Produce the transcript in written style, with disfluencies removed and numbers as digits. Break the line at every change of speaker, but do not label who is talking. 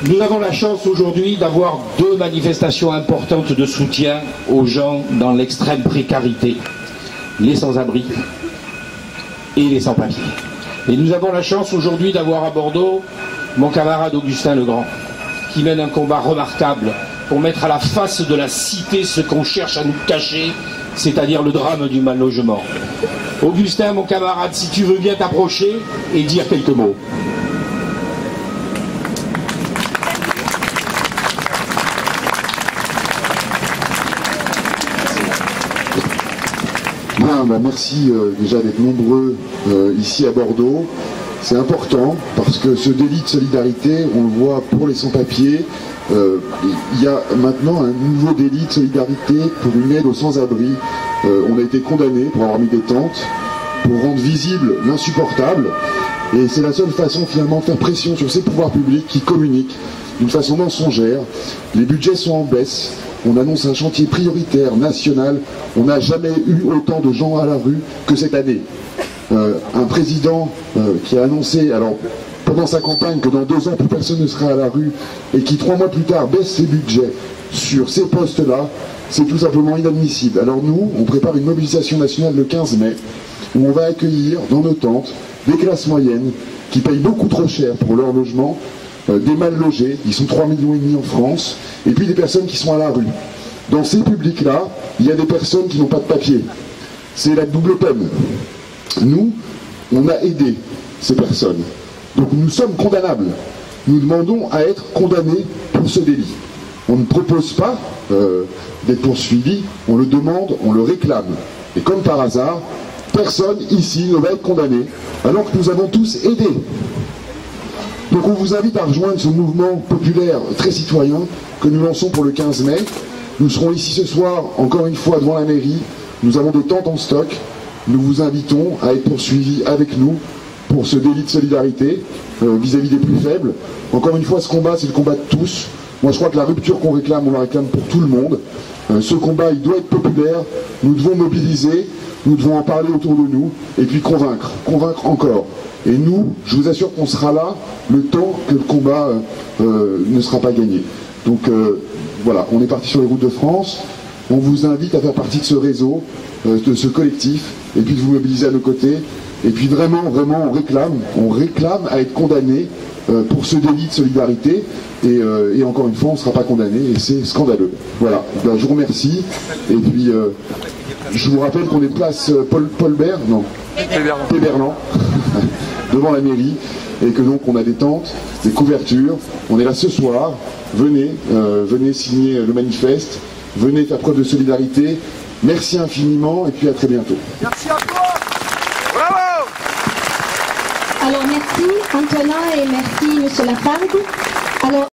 Nous avons la chance aujourd'hui d'avoir deux manifestations importantes de soutien aux gens dans l'extrême précarité, les sans-abri et les sans-papiers. Et nous avons la chance aujourd'hui d'avoir à Bordeaux mon camarade Augustin Legrand, qui mène un combat remarquable pour mettre à la face de la cité ce qu'on cherche à nous cacher, c'est-à-dire le drame du mal-logement. Augustin, mon camarade, si tu veux bien t'approcher et dire quelques mots.
Merci déjà d'être nombreux ici à Bordeaux. C'est important parce que ce délit de solidarité, on le voit pour les sans-papiers, il y a maintenant un nouveau délit de solidarité pour une aide aux sans-abri. On a été condamné pour avoir mis des tentes, pour rendre visible l'insupportable, et c'est la seule façon finalement de faire pression sur ces pouvoirs publics qui communiquent d'une façon mensongère. Les budgets sont en baisse. On annonce un chantier prioritaire national. On n'a jamais eu autant de gens à la rue que cette année. Un président qui a annoncé, alors pendant sa campagne, que dans 2 ans plus personne ne sera à la rue, et qui 3 mois plus tard baisse ses budgets sur ces postes-là, c'est tout simplement inadmissible. Alors nous, on prépare une mobilisation nationale le 15 mai, où on va accueillir dans nos tentes des classes moyennes qui payent beaucoup trop cher pour leur logement, des mal logés, ils sont 3,5 millions en France, et puis des personnes qui sont à la rue. Dans ces publics-là, il y a des personnes qui n'ont pas de papier. C'est la double peine. Nous, on a aidé ces personnes. Donc nous sommes condamnables. Nous demandons à être condamnés pour ce délit. On ne propose pas d'être poursuivi, on le demande, on le réclame. Et comme par hasard, personne ici ne va être condamné, alors que nous avons tous aidé. Donc on vous invite à rejoindre ce mouvement populaire très citoyen que nous lançons pour le 15 mai. Nous serons ici ce soir, encore une fois, devant la mairie. Nous avons des tentes en stock. Nous vous invitons à être poursuivis avec nous pour ce délit de solidarité vis-à-vis des plus faibles. Encore une fois, ce combat, c'est le combat de tous. Moi, je crois que la rupture qu'on réclame, on la réclame pour tout le monde. Ce combat, il doit être populaire. Nous devons mobiliser, nous devons en parler autour de nous, et puis convaincre encore. Et nous, je vous assure qu'on sera là le temps que le combat ne sera pas gagné. Donc voilà, on est parti sur les routes de France. On vous invite à faire partie de ce réseau, de ce collectif, et puis de vous mobiliser à nos côtés. Et puis vraiment, on réclame à être condamné pour ce délit de solidarité. Et encore une fois, on ne sera pas condamné, et c'est scandaleux. Voilà, ben, je vous remercie. Et puis, je vous rappelle qu'on est place Paul Bert, non, Péberlan, devant la mairie, et que donc on a des tentes, des couvertures. On est là ce soir. Venez, venez signer le manifeste. Venez faire preuve de solidarité. Merci infiniment, et puis à très bientôt.
Merci à toi. Bravo.
Alors merci Antonin et merci Monsieur Lafargue. Alors